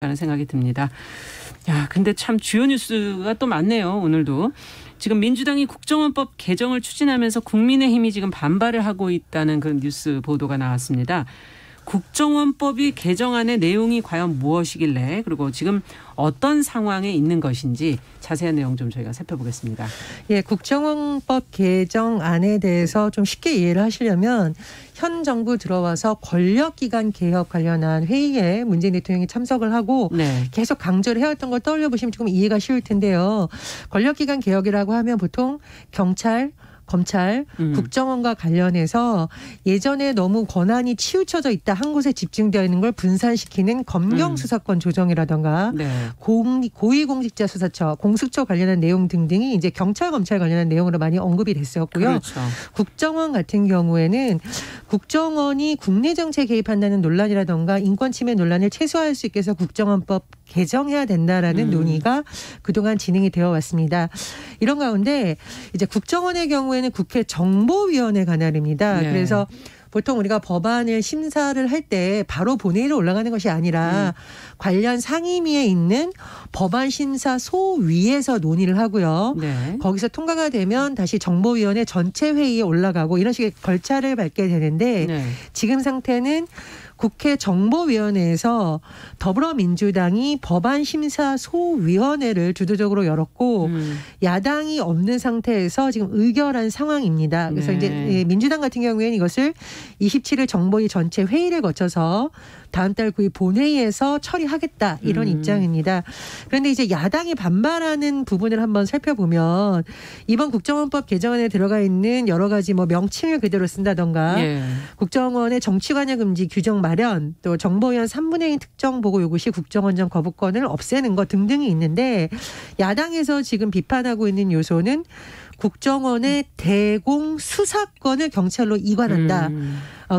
라는 생각이 듭니다. 야, 근데 참 주요 뉴스가 또 많네요. 오늘도. 지금 민주당이 국정원법 개정을 추진하면서 국민의힘이 지금 반발을 하고 있다는 그런 뉴스 보도가 나왔습니다. 국정원법이 개정안의 내용이 과연 무엇이길래 그리고 지금 어떤 상황에 있는 것인지 자세한 내용 좀 저희가 살펴보겠습니다. 예, 국정원법 개정안에 대해서 좀 쉽게 이해를 하시려면 현 정부 들어와서 권력기관 개혁 관련한 회의에 문재인 대통령이 참석을 하고 계속 강조를 해왔던 걸 떠올려 보시면 조금 이해가 쉬울 텐데요. 권력기관 개혁이라고 하면 보통 경찰, 검찰, 국정원과 관련해서 예전에 너무 권한이 치우쳐져 있다 한 곳에 집중되어 있는 걸 분산시키는 검경수사권 조정이라던가 고위공직자 수사처, 공수처 관련한 내용 등등이 이제 경찰, 검찰 관련한 내용으로 많이 언급이 됐었고요. 그렇죠. 국정원 같은 경우에는 국정원이 국내 정치에 개입한다는 논란이라던가 인권 침해 논란을 최소화할 수 있게 해서 국정원법 개정해야 된다라는 논의가 그동안 진행이 되어 왔습니다. 이런 가운데 이제 국정원의 경우에는 국회 정보위원회 관할입니다. 네. 그래서 보통 우리가 법안을 심사를 할 때 바로 본회의로 올라가는 것이 아니라 관련 상임위에 있는 법안심사소위에서 논의를 하고요. 거기서 통과가 되면 다시 정보위원회 전체 회의에 올라가고 이런 식의 절차를 밟게 되는데 지금 상태는 국회 정보위원회에서 더불어민주당이 법안심사소위원회를 주도적으로 열었고 야당이 없는 상태에서 지금 의결한 상황입니다. 그래서 이제 민주당 같은 경우에는 이것을 27일 정보위 전체 회의를 거쳐서 다음 달 9일 본회의에서 처리하겠다 이런 입장입니다. 그런데 이제 야당이 반발하는 부분을 한번 살펴보면 이번 국정원법 개정안에 들어가 있는 여러 가지 뭐 명칭을 그대로 쓴다던가 국정원의 정치관여 금지 규정 마련 또 정보위원 3분의 1 특정 보고 요구 시 국정원장 거부권을 없애는 것 등등이 있는데 야당에서 지금 비판하고 있는 요소는 국정원의 대공수사권을 경찰로 이관한다.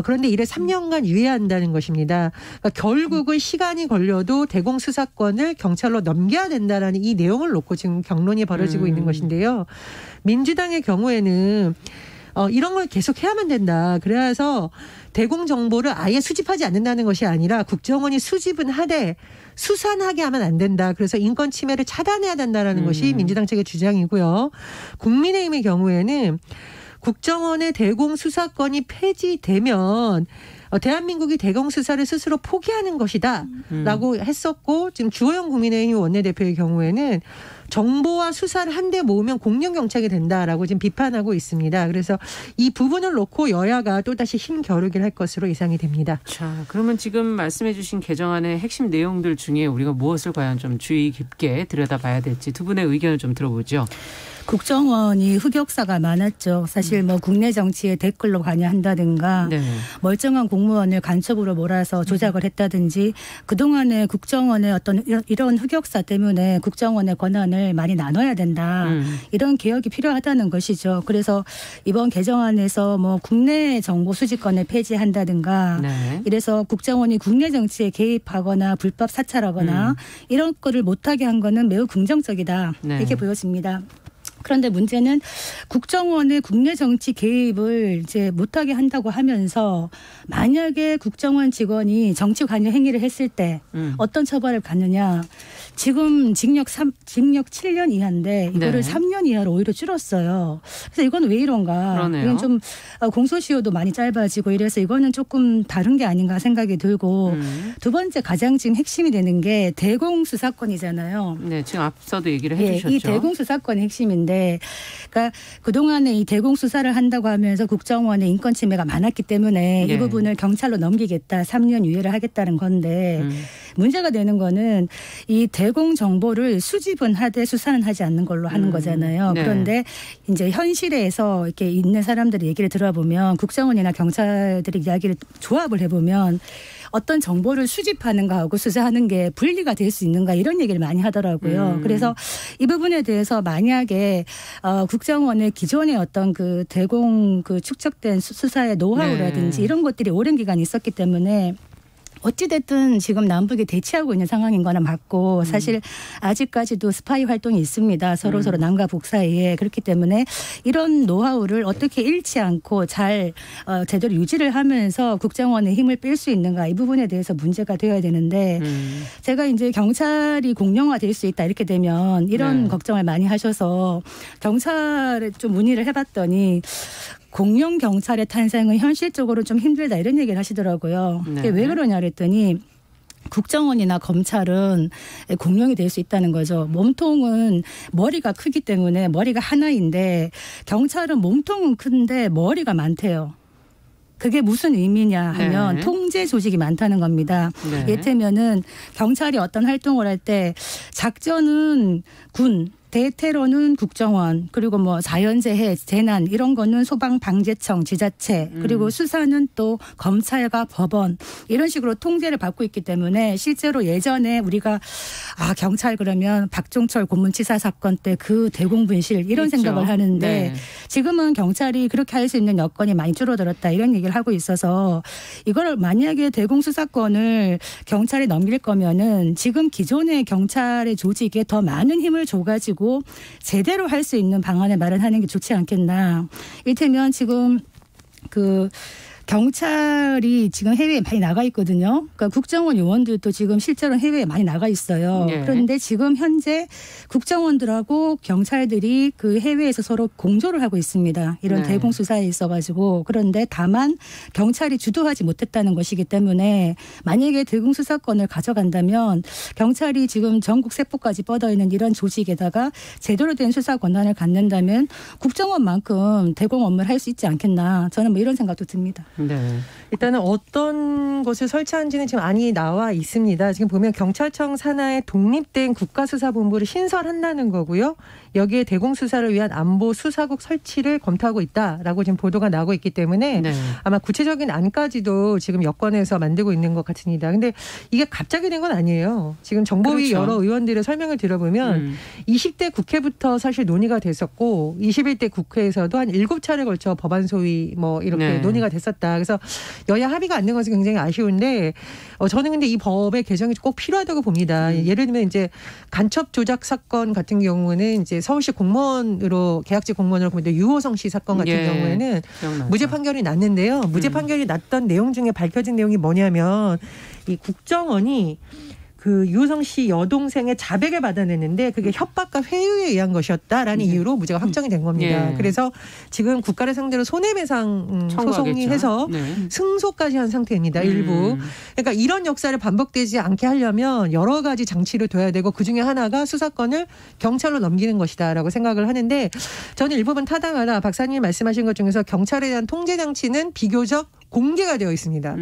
그런데 이를 3년간 유예한다는 것입니다. 그러니까 결국은 시간이 걸려도 대공수사권을 경찰로 넘겨야 된다라는 이 내용을 놓고 지금 경론이 벌어지고 있는 것인데요. 민주당의 경우에는 이런 걸 계속 해야만 된다. 그래서 대공정보를 아예 수집하지 않는다는 것이 아니라 국정원이 수집은 하되 수산하게 하면 안 된다. 그래서 인권 침해를 차단해야 된다는 것이 민주당 측의 주장이고요. 국민의힘의 경우에는 국정원의 대공수사권이 폐지되면 대한민국이 대공수사를 스스로 포기하는 것이다 라고 했었고 지금 주호영 국민의힘 원내대표의 경우에는 정보와 수사를 한데 모으면 공룡경찰이 된다라고 지금 비판하고 있습니다. 그래서 이 부분을 놓고 여야가 또다시 힘겨루기를 할 것으로 예상이 됩니다. 자, 그러면 지금 말씀해 주신 개정안의 핵심 내용들 중에 우리가 무엇을 과연 좀 주의 깊게 들여다봐야 될지 두 분의 의견을 좀 들어보죠. 국정원이 흑역사가 많았죠. 사실 뭐 국내 정치에 댓글로 관여한다든가 멀쩡한 공무원을 간첩으로 몰아서 조작을 했다든지 그동안에 국정원의 어떤 이런 흑역사 때문에 국정원의 권한을 많이 나눠야 된다. 이런 개혁이 필요하다는 것이죠. 그래서 이번 개정안에서 뭐 국내 정보 수집권을 폐지한다든가 이래서 국정원이 국내 정치에 개입하거나 불법 사찰하거나 이런 거를 못하게 한 거는 매우 긍정적이다. 이렇게 보여집니다. 그런데 문제는 국정원의 국내 정치 개입을 이제 못하게 한다고 하면서 만약에 국정원 직원이 정치 관여 행위를 했을 때 어떤 처벌을 받느냐. 지금 징역 7년 이하인데 이거를 3년 이하로 오히려 줄었어요. 그래서 이건 왜 이런가. 그러네요. 이건 좀 공소시효도 많이 짧아지고 이래서 이거는 조금 다른 게 아닌가 생각이 들고 두 번째 가장 지금 핵심이 되는 게 대공수사권이잖아요. 네, 지금 앞서도 얘기를 해 주셨죠. 이 대공수사권이 핵심인데 그러니까 그동안에 이 대공수사를 한다고 하면서 국정원의 인권 침해가 많았기 때문에 이 부분을 경찰로 넘기겠다. 3년 유예를 하겠다는 건데 문제가 되는 거는 이 대공 정보를 수집은 하되 수사는 하지 않는 걸로 하는 거잖아요. 그런데 이제 현실에서 이렇게 있는 사람들의 얘기를 들어보면 국정원이나 경찰들의 이야기를 조합을 해보면 어떤 정보를 수집하는 거하고 수사하는 게 분리가 될 수 있는가 이런 얘기를 많이 하더라고요. 그래서 이 부분에 대해서 만약에 국정원의 기존의 어떤 그 대공 그 축적된 수사의 노하우라든지 이런 것들이 오랜 기간 있었기 때문에 어찌됐든 지금 남북이 대치하고 있는 상황인 거는 맞고 사실 아직까지도 스파이 활동이 있습니다. 서로 남과 북 사이에. 그렇기 때문에 이런 노하우를 어떻게 잃지 않고 잘 제대로 유지를 하면서 국정원의 힘을 뺄 수 있는가 이 부분에 대해서 문제가 되어야 되는데 제가 이제 경찰이 공룡화될 수 있다 이렇게 되면 이런 걱정을 많이 하셔서 경찰에 좀 문의를 해봤더니 공룡 경찰의 탄생은 현실적으로 좀 힘들다 이런 얘기를 하시더라고요. 네. 왜 그러냐 그랬더니 국정원이나 검찰은 공룡이 될 수 있다는 거죠. 몸통은 머리가 크기 때문에 머리가 하나인데 경찰은 몸통은 큰데 머리가 많대요. 그게 무슨 의미냐 하면 통제 조직이 많다는 겁니다. 예태면은 경찰이 어떤 활동을 할 때 작전은 군, 대테러는 국정원, 그리고 뭐 자연재해, 재난 이런 거는 소방방재청, 지자체, 그리고 수사는 또 검찰과 법원 이런 식으로 통제를 받고 있기 때문에 실제로 예전에 우리가 경찰 그러면 박종철 고문치사 사건 때 그 대공분실 이런 있죠. 생각을 하는데 지금은 경찰이 그렇게 할 수 있는 여건이 많이 줄어들었다 이런 얘기를 하고 있어서 이걸 만약에 대공수사권을 경찰에 넘길 거면은 지금 기존의 경찰의 조직에 더 많은 힘을 줘가지고 제대로 할 수 있는 방안을 마련하는 게 좋지 않겠나. 이를테면 지금 경찰이 지금 해외에 많이 나가 있거든요. 그러니까 국정원 요원들도 지금 실제로 해외에 많이 나가 있어요. 그런데 지금 현재 국정원들하고 경찰들이 그 해외에서 서로 공조를 하고 있습니다. 이런 대공수사에 있어가지고. 그런데 다만 경찰이 주도하지 못했다는 것이기 때문에 만약에 대공수사권을 가져간다면 경찰이 지금 전국 세포까지 뻗어있는 이런 조직에다가 제대로 된 수사 권한을 갖는다면 국정원만큼 대공 업무를 할 수 있지 않겠나. 저는 뭐 이런 생각도 듭니다. 네. 일단은 어떤 곳을 설치한지는 지금 안이 나와 있습니다. 지금 보면 경찰청 산하에 독립된 국가수사본부를 신설한다는 거고요. 여기에 대공수사를 위한 안보 수사국 설치를 검토하고 있다라고 지금 보도가 나오고 있기 때문에 아마 구체적인 안까지도 지금 여권에서 만들고 있는 것 같습니다. 근데 이게 갑자기 된 건 아니에요. 지금 정보위 여러 의원들의 설명을 들어보면 20대 국회부터 사실 논의가 됐었고 21대 국회에서도 한 7차례 걸쳐 법안 소위 뭐 이렇게 논의가 됐었다. 그래서 여야 합의가 안 된 것은 굉장히 아쉬운데 저는 근데 이 법의 개정이 꼭 필요하다고 봅니다. 예를 들면 이제 간첩 조작 사건 같은 경우는 이제 서울시 공무원으로 계약직 공무원으로 보는데 유호성 씨 사건 같은 경우에는 기억나죠. 무죄 판결이 났는데요. 무죄 판결이 났던 내용 중에 밝혀진 내용이 뭐냐면 이 국정원이 그 유호성 씨 여동생의 자백을 받아냈는데 그게 협박과 회유에 의한 것이었다라는 이유로 무죄가 확정이 된 겁니다. 그래서 지금 국가를 상대로 손해배상 소송이 해서 승소까지 한 상태입니다. 일부. 그러니까 이런 역사를 반복되지 않게 하려면 여러 가지 장치를 둬야 되고 그중에 하나가 수사권을 경찰로 넘기는 것이다라고 생각을 하는데 저는 일부분 타당하다. 박사님 말씀하신 것 중에서 경찰에 대한 통제 장치는 비교적 공개가 되어 있습니다.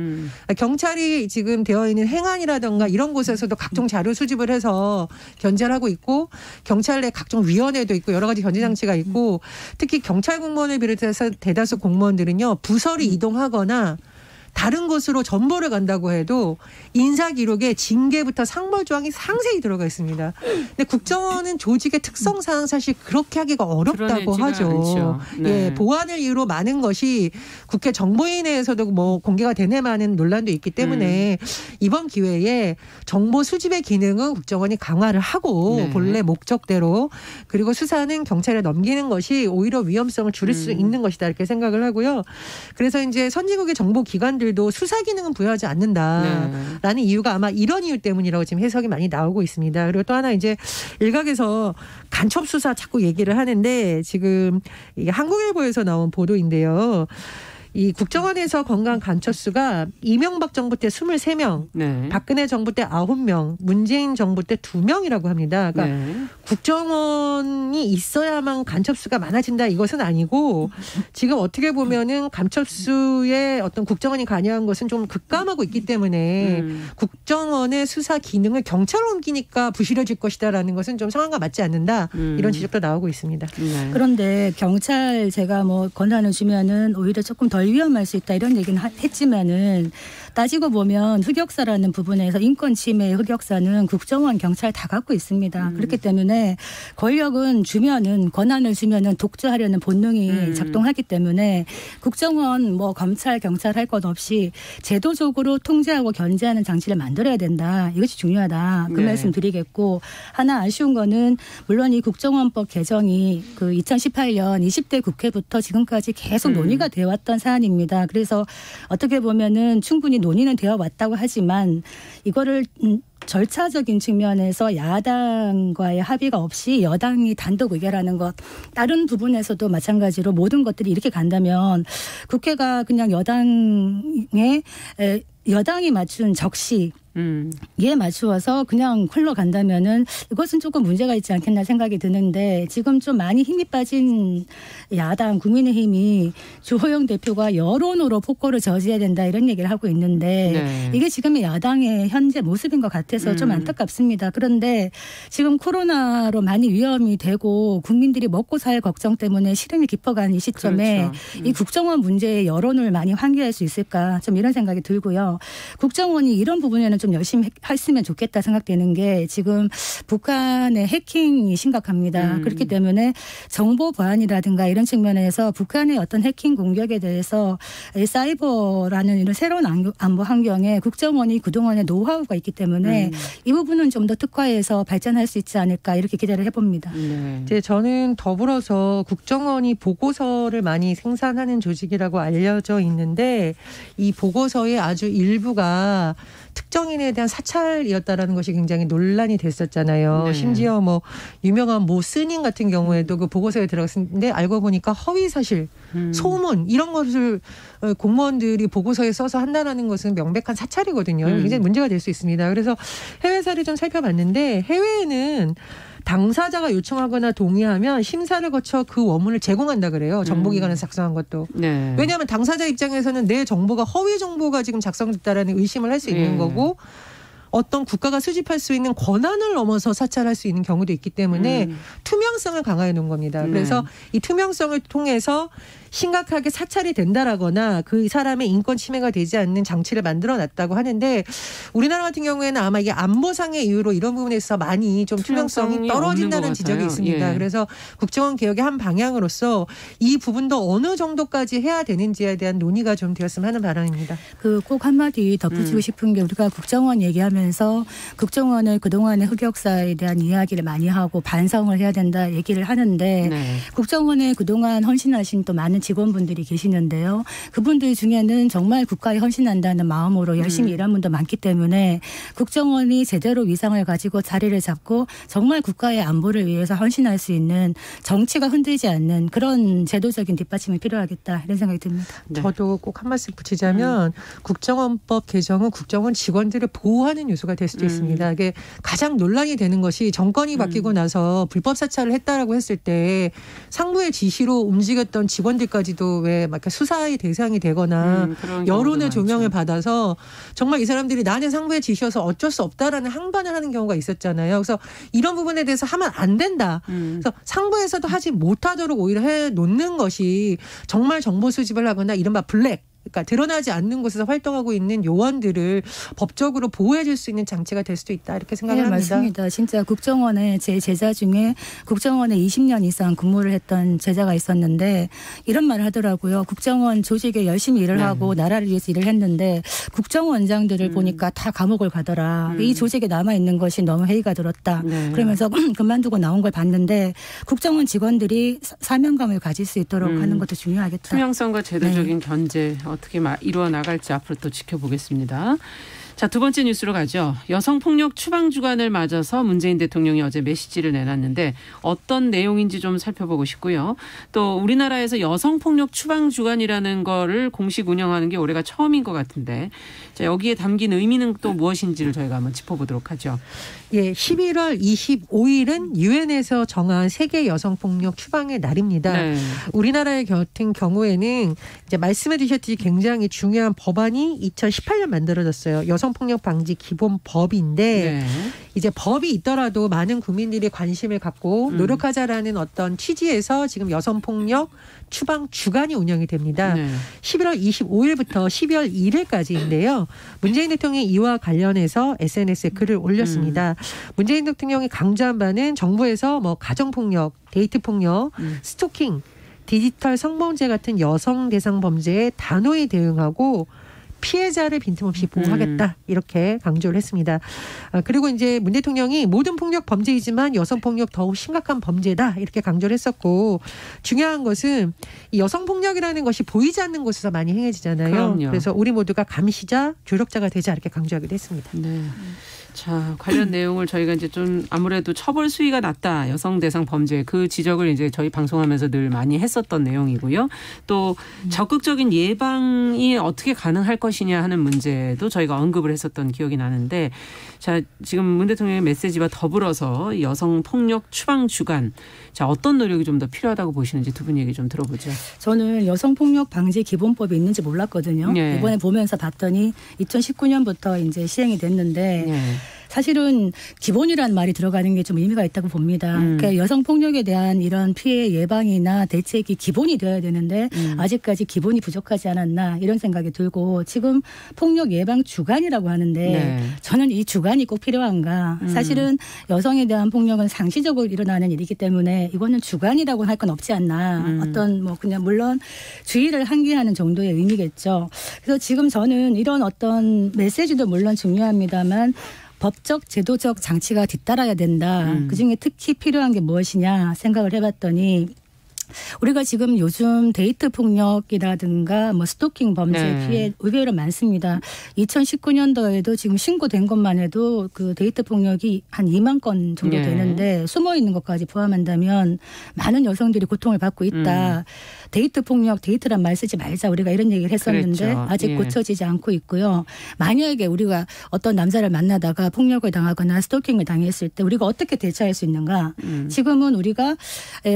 경찰이 지금 되어 있는 행안이라든가 이런 곳에서도 각종 자료 수집을 해서 견제를 하고 있고 경찰 내 각종 위원회도 있고 여러 가지 견제 장치가 있고 특히 경찰 공무원을 비롯해서 대다수 공무원들은요 부서를 이동하거나 다른 곳으로 전보를 간다고 해도 인사 기록에 징계부터 상벌 조항이 상세히 들어가 있습니다. 근데 국정원은 조직의 특성상 사실 그렇게 하기가 어렵다고 하죠. 예, 보안을 이유로 많은 것이 국회 정보위원회에서도 뭐 공개가 되네마는 논란도 있기 때문에 이번 기회에 정보 수집의 기능은 국정원이 강화를 하고 본래 목적대로 그리고 수사는 경찰에 넘기는 것이 오히려 위험성을 줄일 수 있는 것이다 이렇게 생각을 하고요. 그래서 이제 선진국의 정보 기관들도 수사 기능은 부여하지 않는다라는 이유가 아마 이런 이유 때문이라고 지금 해석이 많이 나오고 있습니다. 그리고 또 하나 이제 일각에서 간첩 수사 자꾸 얘기를 하는데 지금 이게 한국일보에서 나온 보도인데요. 이 국정원에서 건강 간첩수가 이명박 정부 때 23명, 박근혜 정부 때 9명, 문재인 정부 때 2명이라고 합니다. 그러니까 국정원이 있어야만 간첩수가 많아진다 이것은 아니고 지금 어떻게 보면은 간첩수의 어떤 국정원이 관여한 것은 좀 급감하고 있기 때문에 국정원의 수사 기능을 경찰로 옮기니까 부실해질 것이다라는 것은 좀 상황과 맞지 않는다 이런 지적도 나오고 있습니다. 그런데 경찰 제가 뭐 권한을 주면은 오히려 조금 더 위험할 수 있다 이런 얘기는 했지만은 따지고 보면 흑역사라는 부분에서 인권 침해의 흑역사는 국정원, 경찰 다 갖고 있습니다. 그렇기 때문에 권력은 주면은 권한을 주면은 독주하려는 본능이 작동하기 때문에 국정원, 뭐 검찰, 경찰 할 것 없이 제도적으로 통제하고 견제하는 장치를 만들어야 된다. 이것이 중요하다. 그 말씀 드리겠고 하나 아쉬운 거는 물론 이 국정원법 개정이 그 2018년 20대 국회부터 지금까지 계속 논의가 되어 왔던 사안입니다. 그래서 어떻게 보면은 충분히 논의는 되어 왔다고 하지만 이거를 절차적인 측면에서 야당과의 합의가 없이 여당이 단독 의결하는 것 다른 부분에서도 마찬가지로 모든 것들이 이렇게 간다면 국회가 그냥 여당이 맞춘 적시 에 맞추어서 그냥 흘러간다면은 이것은 조금 문제가 있지 않겠나 생각이 드는데 지금 좀 많이 힘이 빠진 야당 국민의힘이 주호영 대표가 여론으로 폭거를 저지해야 된다 이런 얘기를 하고 있는데 이게 지금의 야당의 현재 모습인 것 같아서 좀 안타깝습니다. 그런데 지금 코로나로 많이 위험이 되고 국민들이 먹고 살 걱정 때문에 시름이 깊어가는 이 시점에 이 국정원 문제에 여론을 많이 환기할 수 있을까 좀 이런 생각이 들고요. 국정원이 이런 부분에는 좀 열심히 했으면 좋겠다 생각되는 게 지금 북한의 해킹이 심각합니다. 그렇기 때문에 정보 보안이라든가 이런 측면에서 북한의 어떤 해킹 공격에 대해서 사이버라는 이런 새로운 안보 환경에 국정원이 그동안의 노하우가 있기 때문에 이 부분은 좀 더 특화해서 발전할 수 있지 않을까 이렇게 기대를 해봅니다. 이제 저는 더불어서 국정원이 보고서를 많이 생산하는 조직이라고 알려져 있는데 이 보고서의 아주 일부가 특정인에 대한 사찰이었다라는 것이 굉장히 논란이 됐었잖아요. 심지어 뭐 유명한 모 스님 같은 경우에도 그 보고서에 들어갔는데 알고 보니까 허위 사실, 소문 이런 것을 공무원들이 보고서에 써서 한다는 것은 명백한 사찰이거든요. 굉장히 문제가 될 수 있습니다. 그래서 해외사를 좀 살펴봤는데 해외에는 당사자가 요청하거나 동의하면 심사를 거쳐 그 원문을 제공한다 그래요. 정보기관에서 작성한 것도. 왜냐하면 당사자 입장에서는 내 정보가 허위 정보가 지금 작성됐다라는 의심을 할 수 있는 거고 어떤 국가가 수집할 수 있는 권한을 넘어서 사찰할 수 있는 경우도 있기 때문에 투명성을 강화해 놓은 겁니다. 그래서 이 투명성을 통해서 심각하게 사찰이 된다라거나 그 사람의 인권 침해가 되지 않는 장치를 만들어놨다고 하는데 우리나라 같은 경우에는 아마 이게 안보상의 이유로 이런 부분에서 많이 좀 투명성이 떨어진다는 지적이 있습니다. 그래서 국정원 개혁의 한 방향으로서 이 부분도 어느 정도까지 해야 되는지에 대한 논의가 좀 되었으면 하는 바람입니다. 그 꼭 한마디 덧붙이고 싶은 게 우리가 국정원 얘기하면서 국정원을 그동안의 흑역사에 대한 이야기를 많이 하고 반성을 해야 된다 얘기를 하는데 국정원에 그동안 헌신하신 또 많은 직원분들이 계시는데요. 그분들 중에는 정말 국가에 헌신한다는 마음으로 열심히 일한 분도 많기 때문에 국정원이 제대로 위상을 가지고 자리를 잡고 정말 국가의 안보를 위해서 헌신할 수 있는 정치가 흔들지 않는 그런 제도적인 뒷받침이 필요하겠다 이런 생각이 듭니다. 저도 꼭 한 말씀 붙이자면 국정원법 개정은 국정원 직원들을 보호하는 요소가 될 수도 있습니다. 이게 가장 논란이 되는 것이 정권이 바뀌고 나서 불법 사찰을 했다라고 했을 때 상부의 지시로 움직였던 직원들까지도 왜 막 수사의 대상이 되거나 여론의 조명을 받아서 정말 이 사람들이 나는 상부의 지시여서 어쩔 수 없다라는 항변을 하는 경우가 있었잖아요. 그래서 이런 부분에 대해서 하면 안 된다. 그래서 상부에서도 하지 못하도록 오히려 해놓는 것이 정말 정보 수집을 하거나 이른바 블랙. 그러니까 드러나지 않는 곳에서 활동하고 있는 요원들을 법적으로 보호해 줄 수 있는 장치가 될 수도 있다 이렇게 생각을 합니다. 맞습니다. 진짜 국정원에 제 제자 중에 국정원에 20년 이상 근무를 했던 제자가 있었는데 이런 말을 하더라고요. 국정원 조직에 열심히 일을 하고 나라를 위해서 일을 했는데 국정원장들을 보니까 다 감옥을 가더라. 이 조직에 남아있는 것이 너무 회의가 들었다. 그러면서 그만두고 나온 걸 봤는데 국정원 직원들이 사명감을 가질 수 있도록 하는 것도 중요하겠다. 투명성과 제도적인 견제 어떻게 이루어 나갈지 앞으로 또 지켜보겠습니다. 자, 두 번째 뉴스로 가죠. 여성폭력 추방 주간을 맞아서 문재인 대통령이 어제 메시지를 내놨는데 어떤 내용인지 좀 살펴보고 싶고요. 또 우리나라에서 여성폭력 추방 주간이라는 거를 공식 운영하는 게 올해가 처음인 것 같은데 자, 여기에 담긴 의미는 또 무엇인지를 저희가 한번 짚어보도록 하죠. 예, 11월 25일은 유엔에서 정한 세계 여성폭력 추방의 날입니다. 우리나라의 같은 경우에는 이제 말씀해 주셨듯이 굉장히 중요한 법안이 2018년 만들어졌어요. 여성 여성폭력 방지 기본법인데 네. 이제 법이 있더라도 많은 국민들이 관심을 갖고 노력하자라는 어떤 취지에서 지금 여성폭력 추방 주간이 운영이 됩니다. 네. 11월 25일부터 12월 1일까지인데요. 문재인 대통령이 이와 관련해서 SNS에 글을 올렸습니다. 문재인 대통령이 강조한 바는 정부에서 뭐 가정폭력, 데이트폭력, 스토킹, 디지털 성범죄 같은 여성 대상 범죄에 단호히 대응하고 피해자를 빈틈없이 보호하겠다 이렇게 강조를 했습니다. 그리고 이제 문 대통령이 모든 폭력 범죄이지만 여성폭력 더욱 심각한 범죄다 이렇게 강조를 했었고 중요한 것은 이 여성폭력이라는 것이 보이지 않는 곳에서 많이 행해지잖아요. 그럼요. 그래서 우리 모두가 감시자, 조력자가 되자 이렇게 강조하기도 했습니다. 네. 자, 관련 내용을 저희가 이제 좀 아무래도 처벌 수위가 낮다. 여성 대상 범죄 그 지적을 이제 저희 방송하면서 늘 많이 했었던 내용이고요. 또 적극적인 예방이 어떻게 가능할 것이냐 하는 문제도 저희가 언급을 했었던 기억이 나는데 자, 지금 문 대통령의 메시지와 더불어서 여성 폭력 추방 주간 자, 어떤 노력이 좀 더 필요하다고 보시는지 두 분 얘기 좀 들어보죠. 저는 여성폭력 방지 기본법이 있는지 몰랐거든요. 네. 이번에 보면서 봤더니 2019년부터 이제 시행이 됐는데 네. 사실은 기본이라는 말이 들어가는 게 좀 의미가 있다고 봅니다. 그러니까 여성폭력에 대한 이런 피해 예방이나 대책이 기본이 되어야 되는데 아직까지 기본이 부족하지 않았나 이런 생각이 들고 지금 폭력 예방 주간이라고 하는데 네. 저는 이 주간이 꼭 필요한가. 사실은 여성에 대한 폭력은 상시적으로 일어나는 일이기 때문에 이거는 주간이라고 할 건 없지 않나. 어떤 뭐 그냥 물론 주의를 환기하는 정도의 의미겠죠. 그래서 지금 저는 이런 어떤 메시지도 물론 중요합니다만 법적 제도적 장치가 뒤따라야 된다. 그중에 특히 필요한 게 무엇이냐 생각을 해봤더니 우리가 지금 요즘 데이트 폭력이라든가 뭐 스토킹 범죄 네. 피해 의외로 많습니다. 2019년도에도 지금 신고된 것만 해도 그 데이트 폭력이 한 2만 건 정도 네. 되는데 숨어 있는 것까지 포함한다면 많은 여성들이 고통을 받고 있다. 데이트 폭력, 데이트란 말 쓰지 말자 우리가 이런 얘기를 했었는데 그랬죠. 아직 예. 고쳐지지 않고 있고요. 만약에 우리가 어떤 남자를 만나다가 폭력을 당하거나 스토킹을 당했을 때 우리가 어떻게 대처할 수 있는가? 지금은 우리가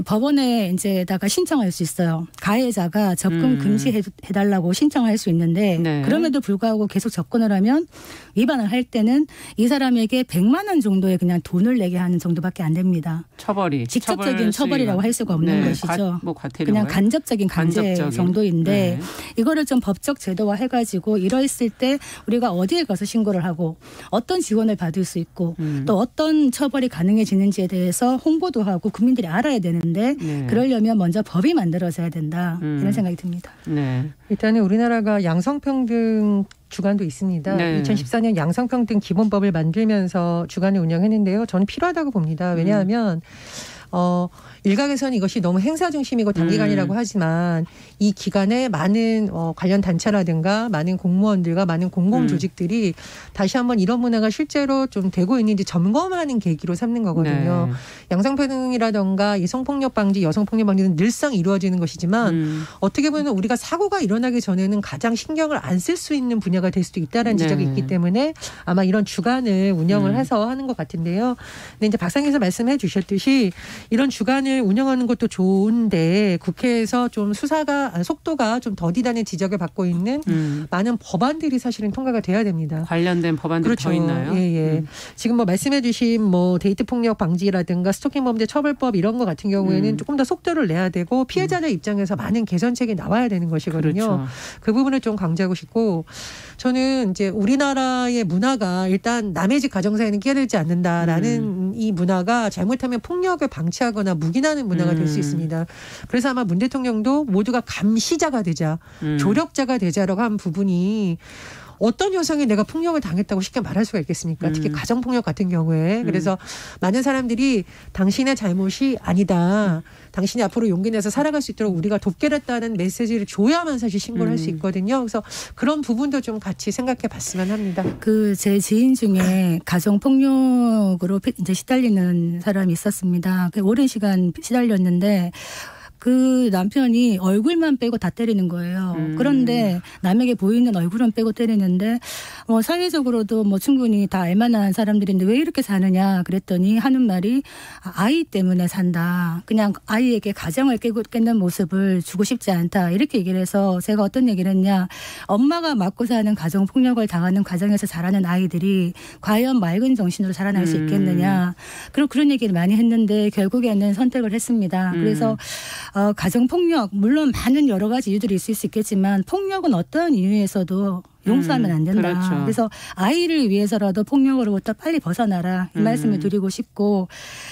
법원에 이제다가 신청할 수 있어요. 가해자가 접근 금지해달라고 신청할 수 있는데 네. 그럼에도 불구하고 계속 접근을 하면 위반을 할 때는 이 사람에게 100만 원 정도의 그냥 돈을 내게 하는 정도밖에 안 됩니다. 처벌이 직접적인 처벌이라고 할 수가 없는 네. 것이죠. 과태료 그냥 간접적인 강제 정도인데 네. 이거를 좀 법적 제도화 해가지고 이러했을 때 우리가 어디에 가서 신고를 하고 어떤 지원을 받을 수 있고 또 어떤 처벌이 가능해지는지에 대해서 홍보도 하고 국민들이 알아야 되는데 네. 그러려면 먼저 법이 만들어져야 된다. 이런 생각이 듭니다. 네. 일단은 우리나라가 양성평등 주간도 있습니다. 네. 2014년 양성평등 기본법을 만들면서 주간을 운영했는데요. 저는 필요하다고 봅니다. 왜냐하면 일각에서는 이것이 너무 행사 중심이고 단기간이라고 하지만 이 기간에 많은 관련 단체라든가 많은 공무원들과 많은 공공조직들이 다시 한번 이런 문화가 실제로 좀 되고 있는지 점검하는 계기로 삼는 거거든요. 네. 양성평등이라든가 이 성폭력 방지, 여성폭력 방지는 늘상 이루어지는 것이지만 어떻게 보면 우리가 사고가 일어나기 전에는 가장 신경을 안 쓸 수 있는 분야가 될 수도 있다는 지적이 있기 때문에 아마 이런 주간을 운영을 해서 하는 것 같은데요. 근데 이제 박상희에서 말씀해 주셨듯이 이런 주간을 운영하는 것도 좋은데 국회에서 좀 속도가 좀 더디다는 지적을 받고 있는 많은 법안들이 사실은 통과가 돼야 됩니다. 관련된 법안들이 그렇죠. 더 있나요? 예. 지금 뭐 말씀해 주신 뭐 데이트 폭력 방지라든가 스토킹 범죄 처벌법 이런 거 같은 경우에는 조금 더 속도를 내야 되고 피해자들 입장에서 많은 개선책이 나와야 되는 것이거든요. 그렇죠. 그 부분을 좀 강조하고 싶고 저는 이제 우리나라의 문화가 일단 남의 집 가정사에는 끼어들지 않는다라는 이 문화가 잘못하면 폭력을 방치하거나 묵인하는 문화가 될 수 있습니다. 그래서 아마 문 대통령도 모두가 감시자가 되자, 조력자가 되자라고 한 부분이 어떤 여성이 내가 폭력을 당했다고 쉽게 말할 수가 있겠습니까? 특히 가정폭력 같은 경우에. 그래서 많은 사람들이 당신의 잘못이 아니다. 당신이 앞으로 용기 내서 살아갈 수 있도록 우리가 돕겠다는 메시지를 줘야만 사실 신고를 할 수 있거든요. 그래서 그런 부분도 좀 같이 생각해 봤으면 합니다. 제 지인 중에 가정폭력으로 이제 시달리는 사람이 있었습니다. 오랜 시간 시달렸는데 그 남편이 얼굴만 빼고 다 때리는 거예요. 그런데 남에게 보이는 얼굴은 빼고 때리는데 뭐 사회적으로도 뭐 충분히 다 알만한 사람들인데 왜 이렇게 사느냐 그랬더니 하는 말이 아이 때문에 산다. 그냥 아이에게 가정을 깨는 모습을 주고 싶지 않다. 이렇게 얘기를 해서 제가 어떤 얘기를 했냐. 엄마가 맞고 사는 가정폭력을 당하는 과정에서 자라는 아이들이 과연 맑은 정신으로 자라날 수 있겠느냐. 그런 얘기를 많이 했는데 결국에는 선택을 했습니다. 그래서 가정폭력 물론 많은 여러 가지 이유들이 있을 수 있겠지만 폭력은 어떠한 이유에서도 용서하면 안 된다. 그렇죠. 그래서 아이를 위해서라도 폭력으로부터 빨리 벗어나라. 이 말씀을 드리고 싶고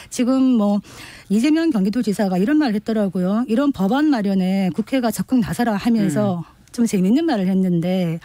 지금 뭐 이재명 경기도지사가 이런 말을 했더라고요. 이런 법안 마련에 국회가 적극 나서라 하면서 좀 재밌는 말을 했는데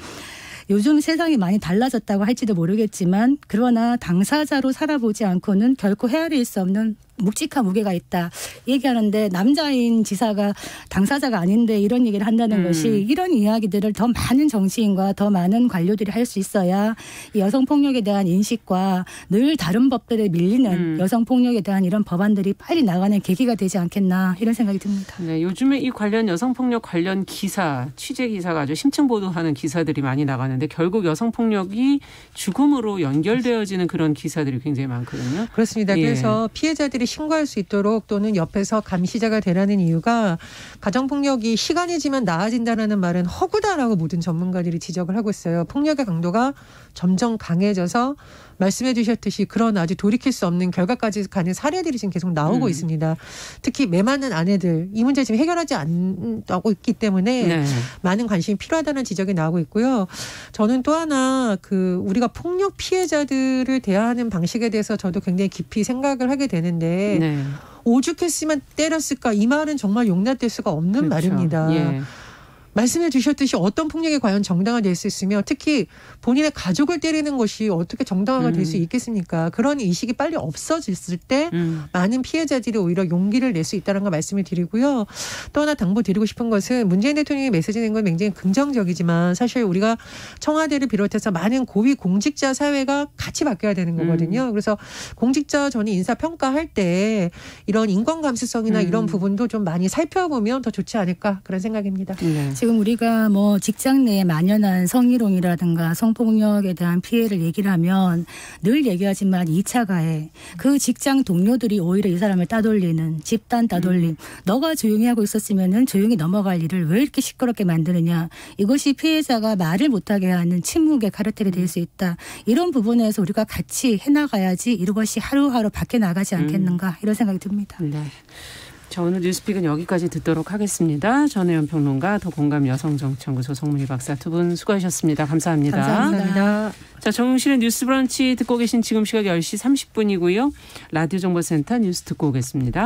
요즘 세상이 많이 달라졌다고 할지도 모르겠지만 그러나 당사자로 살아보지 않고는 결코 헤아릴 수 없는 묵직한 무게가 있다. 얘기하는데 남자인 지사가 당사자가 아닌데 이런 얘기를 한다는 것이 이런 이야기들을 더 많은 정치인과 더 많은 관료들이 할 수 있어야 이 여성폭력에 대한 인식과 늘 다른 법들에 밀리는 여성폭력에 대한 이런 법안들이 빨리 나가는 계기가 되지 않겠나 이런 생각이 듭니다. 네, 요즘에 이 관련 여성폭력 관련 기사, 취재 기사가 아주 심층 보도하는 기사들이 많이 나가는데 결국 여성폭력이 죽음으로 연결되어지는 그런 기사들이 굉장히 많거든요. 그렇습니다. 예. 그래서 피해자들이 신고할 수 있도록 또는 옆에서 감시자가 되라는 이유가 가정폭력이 시간이 지면 나아진다는 말은 허구다라고 모든 전문가들이 지적을 하고 있어요. 폭력의 강도가 점점 강해져서 말씀해 주셨듯이 그런 아주 돌이킬 수 없는 결과까지 가는 사례들이 지금 계속 나오고 있습니다. 특히 매 많은 아내들 이 문제 지금 해결하지 않고 있기 때문에 많은 관심이 필요하다는 지적이 나오고 있고요. 저는 또 하나 우리가 폭력 피해자들을 대하는 방식에 대해서 저도 굉장히 깊이 생각을 하게 되는데 오죽했으면 때렸을까 이 말은 정말 용납될 수가 없는 말입니다. 예. 말씀해 주셨듯이 어떤 폭력이 과연 정당화 될 수 있으며 특히 본인의 가족을 때리는 것이 어떻게 정당화가 될 수 있겠습니까? 그런 의식이 빨리 없어졌을 때 많은 피해자들이 오히려 용기를 낼 수 있다는 걸 말씀을 드리고요. 또 하나 당부드리고 싶은 것은 문재인 대통령이 메시지 낸 건 굉장히 긍정적이지만 사실 우리가 청와대를 비롯해서 많은 고위 공직자 사회가 같이 바뀌어야 되는 거거든요. 그래서 공직자 전이 인사평가할 때 이런 인권감수성이나 이런 부분도 좀 많이 살펴보면 더 좋지 않을까 그런 생각입니다. 지금 우리가 뭐 직장 내에 만연한 성희롱이라든가 성폭력에 대한 피해를 얘기를 하면 늘 얘기하지만 2차 가해 그 직장 동료들이 오히려 이 사람을 따돌리는 집단 따돌림 너가 조용히 하고 있었으면 조용히 넘어갈 일을 왜 이렇게 시끄럽게 만드느냐 이것이 피해자가 말을 못하게 하는 침묵의 카르텔이 될 수 있다. 이런 부분에서 우리가 같이 해나가야지 이것이 하루하루 밖에 나가지 않겠는가 이런 생각이 듭니다. 네. 자, 오늘 뉴스픽은 여기까지 듣도록 하겠습니다. 전혜연 평론가, 더공감 여성정치연구소 송문희 박사 두 분 수고하셨습니다. 감사합니다. 감사합니다. 자, 정용실의 뉴스 브런치 듣고 계신 지금 시각 10시 30분이고요. 라디오 정보센터 뉴스 듣고 오겠습니다.